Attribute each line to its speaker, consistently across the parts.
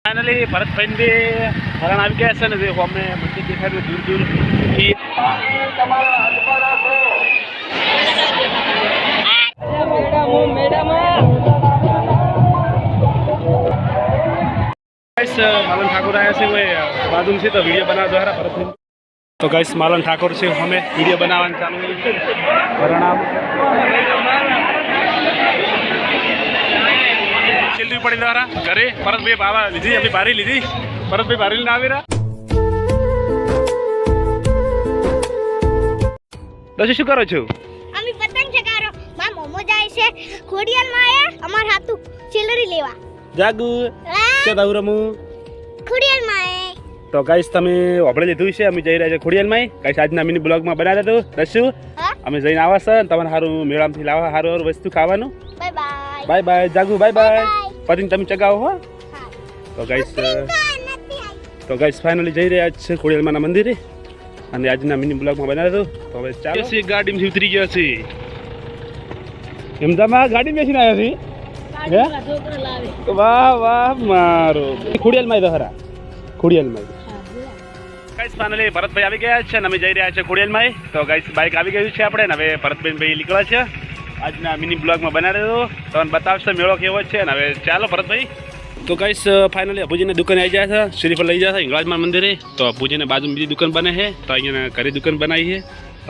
Speaker 1: Finally भरतભાઈ બે હરણ આવી ગયા છે ને દેખો અમે મંદિર દેખાય દૂર દૂર થી गाइस मालन ठाकुर आया से वो बाजू से तो वीडियो बना द्वारा भरतભાઈ तो गाइस मालन ठाकुर से हमें वीडियो बनावन चालू है परिणाम चलनी पड़ी द्वारा घरे भरतભાઈ बाबा लीधी अभी बारी लीधी भरतભાઈ बारी ना आवे रहा दशी શું કરો છો
Speaker 2: અમે પતંગ ચગારો માં મોમો જાય છે ખોડિયાલ માં આયા અમાર હાથુ ચેલરી લેવા
Speaker 1: જાગુ કે દાઉરમુ
Speaker 2: ખોડિયાલ માં આયા
Speaker 1: તો ગાઈસ તમે ઓબળે લીધું છે અમે જઈ રહ્યા છે ખોડિયાલ માં ગાઈસ આજના મિની બ્લોગ માં બનાવી દો દસ્યુ અમે જઈને આવા છે તમને હારું મેળામ થી લાવવા હારું વસ્તુ ખાવાનું
Speaker 2: બાય બાય
Speaker 1: બાય બાય જાગુ બાય બાય પતિંગ તમે ચગાવો હો તો ગાઈસ ફાઇનલી જઈ રહ્યા છે ખોડિયાલ માં ના મંદિરે અને આજના મિની બ્લોગ માં બનાવી દો તો હવે ચાલો છે ગાડીમાં ઉતરી ગયા છે એમદામાં ગાડી બેસીને આવ્યા છે વાહ વાહ મારો ખોડિયાલ માં દહરા ખોડિયાલ માં ગાઈસ ફાઇનલી ભરતભાઈ આવી ગયા છે અને અમે જઈ રહ્યા છે ખોડિયાલ માં તો ગાઈસ બાઇક આવી ગયું છે આપણે ને હવે ભરતભાઈ ભાઈ નીકળ્યા છે આજના મિની બ્લોગ માં બનાવી દો તમને બતાવશે મેળો કેવો છે ને હવે ચાલો ભરતભાઈ તો ગાઈસ ફાઇનલી અપુજીને દુકાને આવી જાય છે શ્રીફળ લઈ જાય છે હિંગળાજમાં મંદિરે તો અપુજીને બાજુમાં બીજી દુકાન બને છે તો અહીંયા ઘરે દુકાન બનાવી છે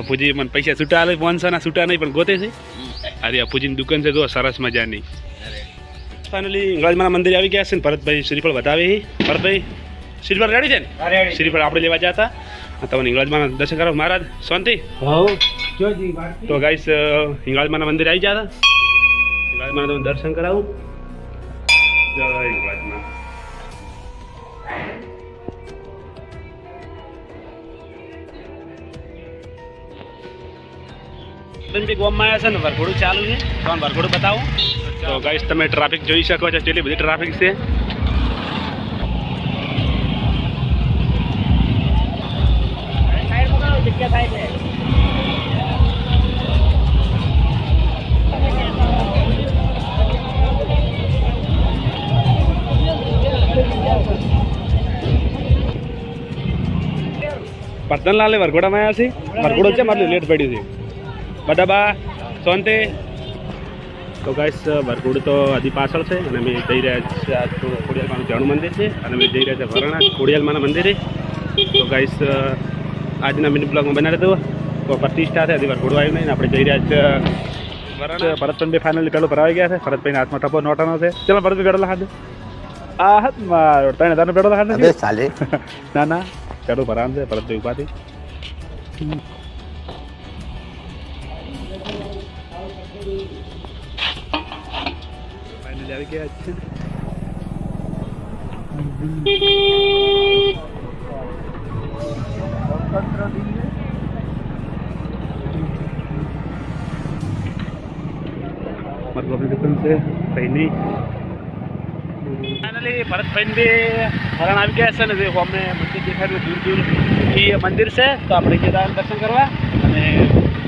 Speaker 1: અપુજી મને પૈસા છૂટા આલે 500 ના છૂટા નહીં પણ ગોતે છે અરે અપુજીની દુકાન છે જો સરસ મજાની ફાઇનલી હિંગળાજમાં મંદિરે આવી ગયા છે ને ભરતભાઈ શ્રીફળ વધાવે છે ભરતભાઈ શ્રીફળ રેડી છે ને શ્રીફળ આપણે લેવા જતા તમને હિંગળાજમાં દર્શન કરો મહારાજ શાંતિ તો ગાઈસ હિંગળાજમાં મંદિરે આવી જતા હિંગળાજમાં તમને દર્શન કરાવું જય હિંગળાજમાં ગોમમાં આવ્યા છે ને વરઘોડું ચાલુ છે તમને વરઘોડું બતાવું તો ગાઈસ તમે ટ્રાફિક જોઈ શકો છો કેટલી બધી ટ્રાફિક છે પતનલાલે વરઘોડામાં આવ્યા છે વરઘોડો છે મારે લેટ પડ્યું છે બડાબા શાંતિ તો ગાઈસ વરઘોડું તો હજી પાછળ છે અને અમે જઈ રહ્યા છીએ આજ તો ખોડિયાલમાનું જાણું મંદિર છે અને અમે જઈ રહ્યા છીએ વરણા ખોડિયાલમાના મંદિરે તો ગાઈસ આજના મિની બ્લોગમાં બનાવી દો તો પ્રતિષ્ઠા છે હજી વરઘોડું આવ્યું નહીં આપણે જઈ રહ્યા છીએ વરણા ભરતભાઈ ફાઇનલી પહેલું ભરાઈ ગયા છે ભરતભાઈના હાથમાં ટપો નોટાનો છે ચલો ભરતભાઈ પેડો લખાડે આ હાથ મારો 3000 પેડો લખાડે ચાલે ના ના પેડો ભરાવાનું છે ભરતભાઈ ઉપાથી ફાઇનલી આવી ગયા છે मतलब अपनी दुकान से पहनी फाइनली भरतભાઈ બે હરણ આવી ગયા છે ને દેખો અમને મંદિર દેખાય દૂર દૂર થી મંદિર છે તો આપણે ગયા દર્શન કરવા અને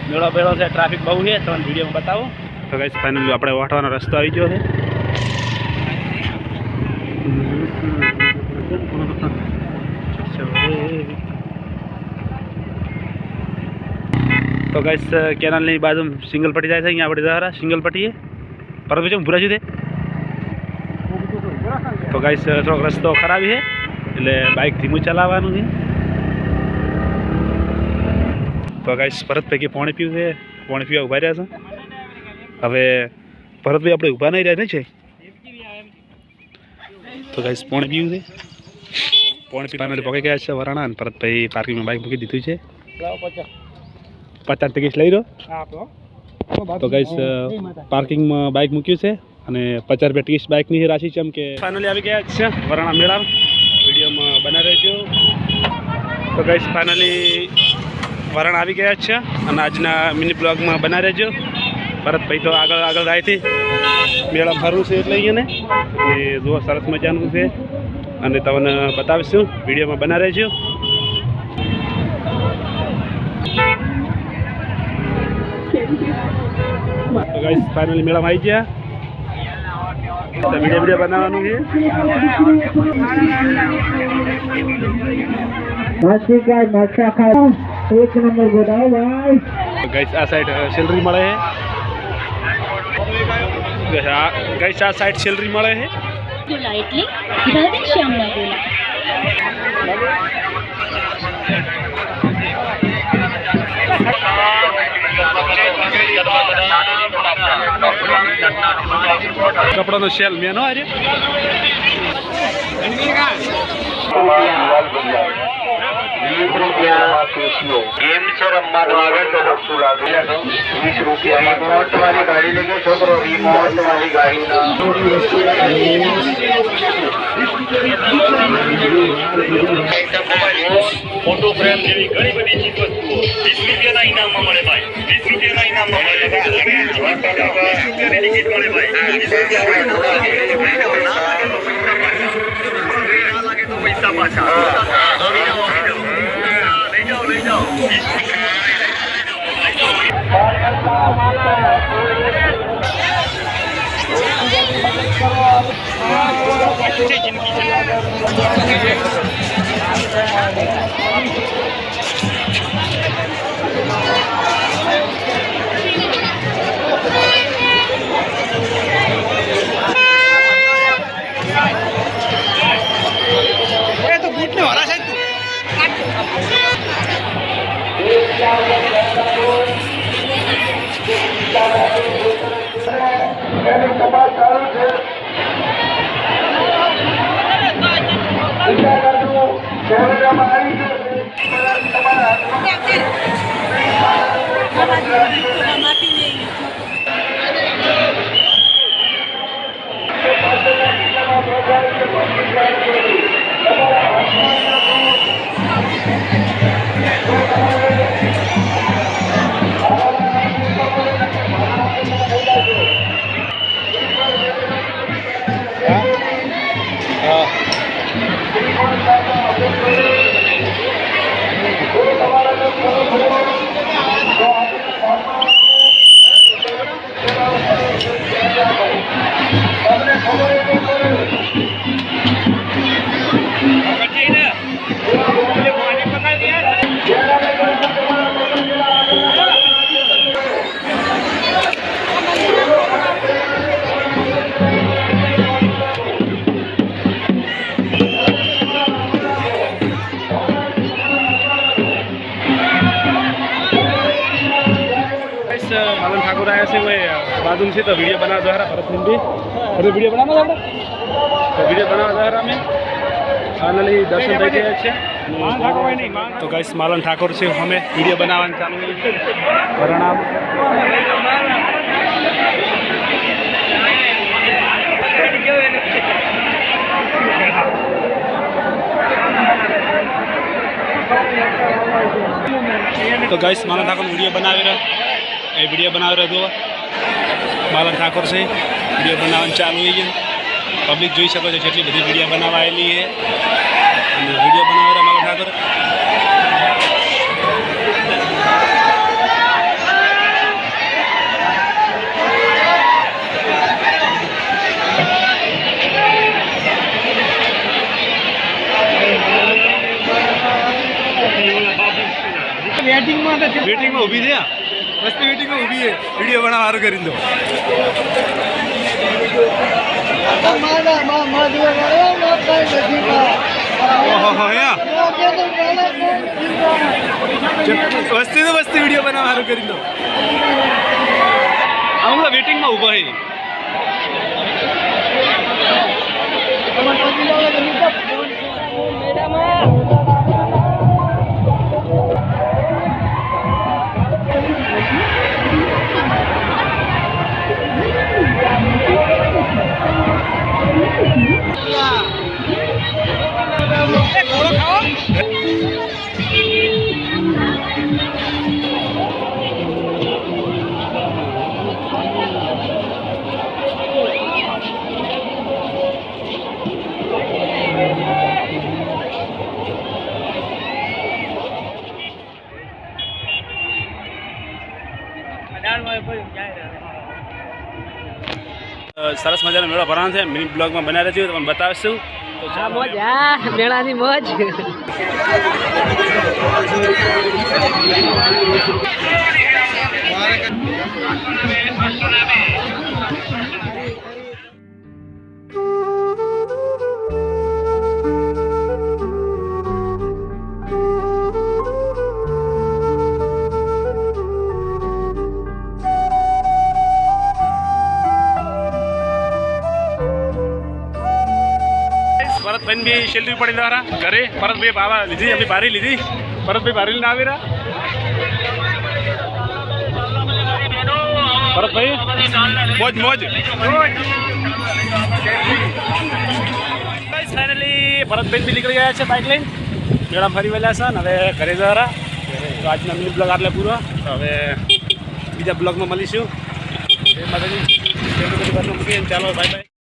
Speaker 1: મેળો બેળો છે ટ્રાફિક બહુ છે તમને વિડીયોમાં બતાવું તો ગાઈસ ફાઇનલી આપણે વાટવાનો રસ્તો આવી ગયો છે તો ગાઈસ કેનાલની બાજુ સિંગલ પટ્ટી જાય છે અહીંયા આપણે દ્વારા સિંગલ પટ્ટીએ ભરતભાઈ ભૂરા છે તો ગાઈસ થોડોક રસ્તો ખરાબ છે એટલે બાઇક ધીમું ચલાવવાનું છે તો ગાઈસ ભરતભાઈ પાણી પીવું છે પાણી પીવા ઉભા રહ્યા છે હવે ભરતભાઈ આપણે ઊભા નહીં રહ્યા નહીં છે તો ગાઈસ પાણી પીવું છે પાણી પીવાના પકડી ગયા છે વરાણા અને ભરતભાઈ પાર્કિંગમાં બાઇક મૂકી દીધું છે 50 ટિકિટ લઈ રહ્યો તો ગાઈસ પાર્કિંગમાં બાઇક મૂક્યું છે અને 50 રૂપિયા ટિકિટ બાઇકની રાશિ છે એમ કે ફાઇનલી આવી ગયા છે વરાણા મેળા વિડીયોમાં બનાવી રહેજો તો ગાઈસ ફાઇનલી વરાણા આવી ગયા છે અને આજના મિની બ્લોગમાં બનાવી રહેજો ભરતભાઈ તો આગળ આગળ રાયથી મેળા ફરવું છે એટલે અહીંયાને અને જુઓ સરસ મજાનું છે અને તમને બતાવીશું વિડીયોમાં બનાવી રહેજો તો ગાઈસ ફાઇનલી મેળામાં આવી ગયા वीडियो बनाવાનું છે
Speaker 3: માછી ગાય માછા ખાય એક નંબર ગોડાઓ ભાઈ
Speaker 1: ગાઈસ આ સાઈડ સેલરી મળે છે ગાઈસ આ સાઈડ સેલરી મળે છે
Speaker 2: લાઇટલી રાધે શ્યામ લાગેલા
Speaker 1: કપડાનો સેલ મેનો આર્ય
Speaker 4: गेम से रमवा આગળ તો વસ્તુ લાગે 20 રૂપિયા રિમોટ વાળી ગાડી લેકે છોકરો રિમોટ વાળી ગાડી ના ફોટો ફ્રેમ જેવી ઘણી બધી ચીજ વસ્તુઓ 20 રૂપિયાના ઇનામમાં મળે ભાઈ 20 રૂપિયાના ઇનામમાં મળે ભાઈ 20 રૂપિયાની ટિકિટ મળે ભાઈ 20 રૂપિયા પૈસા પાછા લઈ જાઓ
Speaker 1: તો બૂટ ને હરા છે તું मालन ठाकुर आया से वो बाजू से तो वीडियो बना जा रहा भरत भी और वीडियो बनाना जा रहा तो वीडियो बना जा रहा मैं फाइनली दर्शन થઈ ગયા છે તો ગાઈસ માલન ઠાકોર છે અમે વીડિયો બનાવવાનું ચાલુ કર્યું છે પ્રણામ તો ગાઈસ માલન ઠાકોર વીડિયો બનાવી રહ્યા એ वीडियो बनाव रहे दो मालन ठाकुर से वीडियो बनावन चालू है पब्लिक જોઈ શકો છો કેટલી બધી વીડિયો બનાવાયેલી છે અને વીડિયો બનાવ રહ્યા માलन ठाकुर वेटिंग में ઊભી છે मस्ती वेटिंग में ઊભી है वीडियो बनावा हारू કરી દો वस्ती तो वस्ती वीडियो बनावा हारू કરી દો हम वेटिंग में ઊભા है સરસ મજાનો મેળો ભરવાનો છે. મિની બ્લોગમાં બનાવી રહેજો, તમને બતાવીશું. તો ચાલો
Speaker 5: મોજ હા મેળાની મોજ.
Speaker 1: ભરતભાઈ બી શેલરી પડી દ્વારા ઘરે. ભરતભાઈ બાવા લીધી, અમે બારી લીધી. ભરતભાઈ બારી લઈને આવી રહ્યા. ભરતભાઈ મોજ મોજ. ફાઇનલી ભરતભાઈ બી નીકળી ગયા છે બાઇક લઈને. મેળા ફરી વહેલા છે ને હવે ઘરે જરા. તો આજનો મિની બ્લોગ આટલે પૂરો. તો હવે બીજા બ્લોગમાં મળીશું. ચાલો બાય બાય.